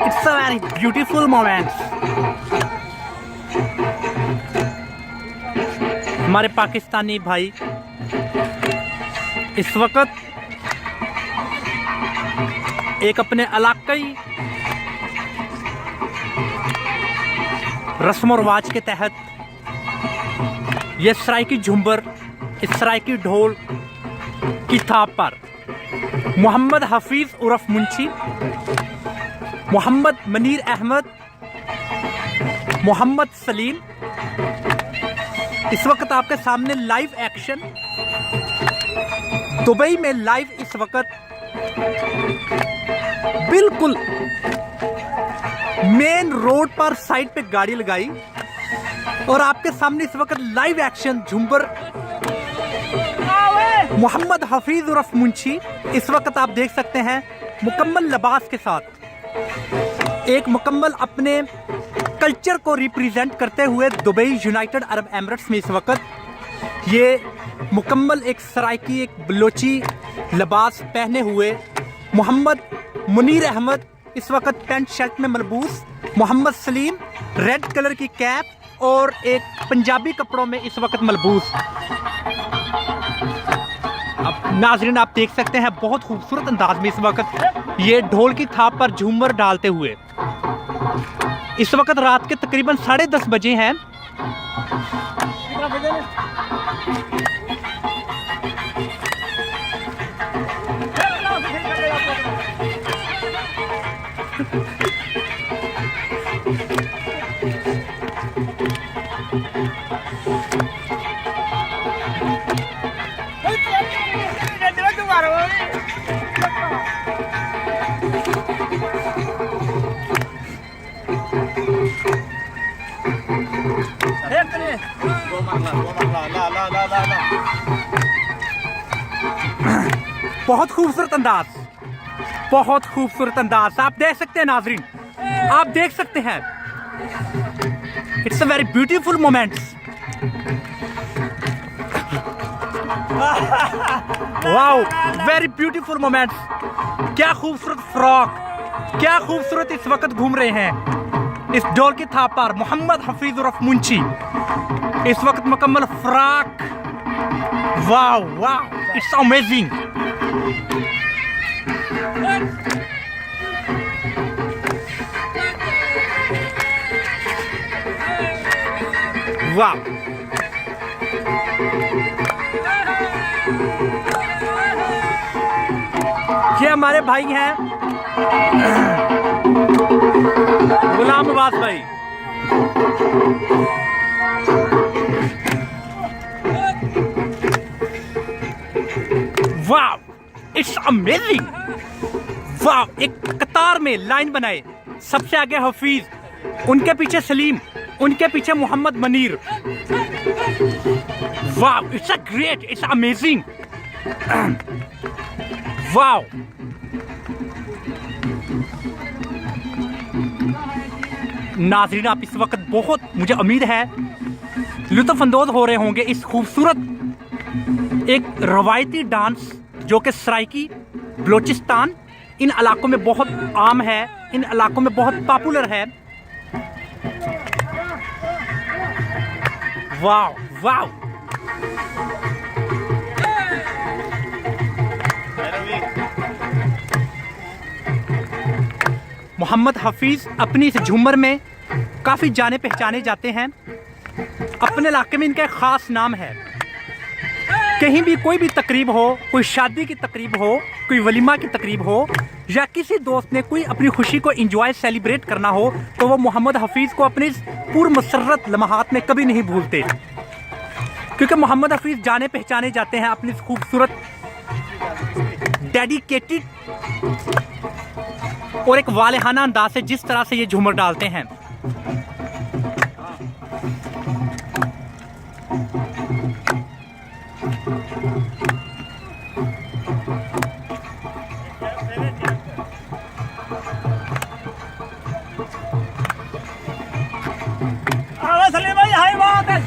It's a very beautiful moment. हमारे पाकिस्तानी भाई इस वक्त एक अपने इलाकाई रस्म और रिवाज के तहत ये सराइकी झुंबर, इस सराइकी ढोल की थाप पर मोहम्मद हफीज उर्फ मुंशी, मोहम्मद मनीर अहमद, मोहम्मद सलीम इस वक्त आपके सामने लाइव एक्शन दुबई में लाइव इस वक्त बिल्कुल मेन रोड पर साइड पे गाड़ी लगाई और आपके सामने इस वक्त लाइव एक्शन झुंबर मोहम्मद हफीज उर्फ मुंशी इस वक्त आप देख सकते हैं मुकम्मल लिबास के साथ एक मुकम्मल अपने कल्चर को रिप्रेजेंट करते हुए दुबई यूनाइटेड अरब एमिरेट्स में इस वक्त ये मुकम्मल एक सराइकी एक बलोची लिबास पहने हुए मोहम्मद मुनीर अहमद इस वक्त पैंट शर्ट में मलबूस, मोहम्मद सलीम रेड कलर की कैप और एक पंजाबी कपड़ों में इस वक्त मलबूस। अब नाज़रीन आप देख सकते हैं बहुत खूबसूरत अंदाज में इस वक्त ये ढोल की थाप पर झूमर डालते हुए इस वक्त रात के तकरीबन 10:30 बजे हैं। बहुत खूबसूरत अंदाज, बहुत खूबसूरत अंदाज आप देख सकते हैं नाजरीन, आप देख सकते हैं। It's a very beautiful moments. Wow, very beautiful moments. क्या खूबसूरत फ्रॉक, क्या खूबसूरत इस वक्त घूम रहे हैं इस ढोल की थाप पर मोहम्मद हफीज उर्फ मुंशी इस वक्त मुकम्मल frock. Wow wow, it's amazing. वाह, ये हमारे भाई हैं गुलाम अब्बास भाई। वाह, इट्स अमेजिंग। वाह, एक कतार में लाइन बनाए, सबसे आगे हफीज, उनके पीछे सलीम, उनके पीछे मोहम्मद मनीर। वाह, it's a great, it's amazing. वाह, नाज़रीन आप इस वक्त बहुत, मुझे उम्मीद है लुत्फ अंदोज हो रहे होंगे इस खूबसूरत एक रवायती डांस जो कि सराइकी बलोचिस्तान इन इलाकों में बहुत आम है, इन इलाकों में बहुत पॉपुलर है। वाह वाह, मोहम्मद हफीज अपनी इस झूमर में काफ़ी जाने पहचाने जाते हैं। अपने इलाके में इनका एक ख़ास नाम है। कहीं भी कोई भी तकरीब हो, कोई शादी की तकरीब हो, कोई वलीमा की तकरीब हो, या किसी दोस्त ने कोई अपनी खुशी को एंजॉय सेलिब्रेट करना हो, तो वो मोहम्मद हफीज़ को अपने पूर्व मुसर्रत लम्हात में कभी नहीं भूलते, क्योंकि मोहम्मद हफीज़ जाने पहचाने जाते हैं अपनी इस खूबसूरत डेडिकेटेड और एक वालेहाना अंदाज से जिस तरह से ये झूमर डालते हैं, सलीम भाई हाय बात है।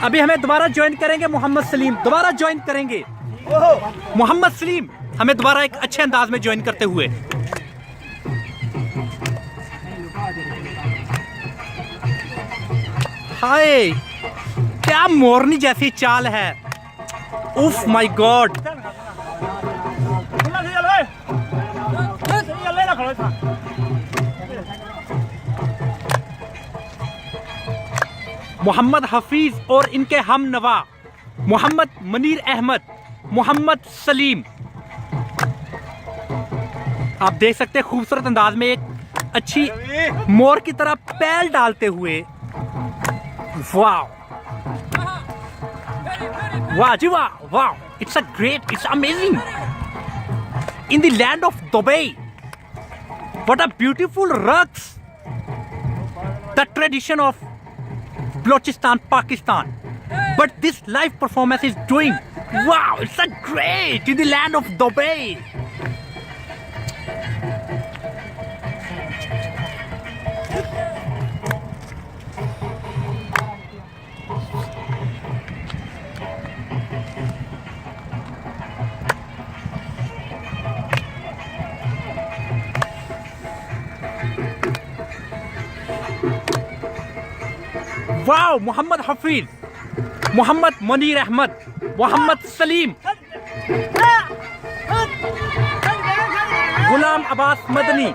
अभी हमें दोबारा ज्वाइन करेंगे मोहम्मद सलीम, दोबारा ज्वाइन करेंगे मोहम्मद सलीम हमें दोबारा एक अच्छे अंदाज में ज्वाइन करते हुए। हाय, क्या मोरनी जैसी चाल है, उफ माय गॉड। मोहम्मद हफीज और इनके हम नवा मोहम्मद मनीर अहमद, मोहम्मद सलीम, आप देख सकते हैं खूबसूरत अंदाज में एक अच्छी मोर की तरह पैल डालते हुए। वाह वाह जी वाह, वाह, it's a great, it's amazing. In the land of Dubai, what a beautiful rocks, the tradition of Balochistan, Pakistan. But this live performance is doing, wow, it's so great in the land of Dubai. Wow, Mohammad Hafeez, Mohammad Manir Ahmad, Mohammad Salim, Ghulam Abbas Madani.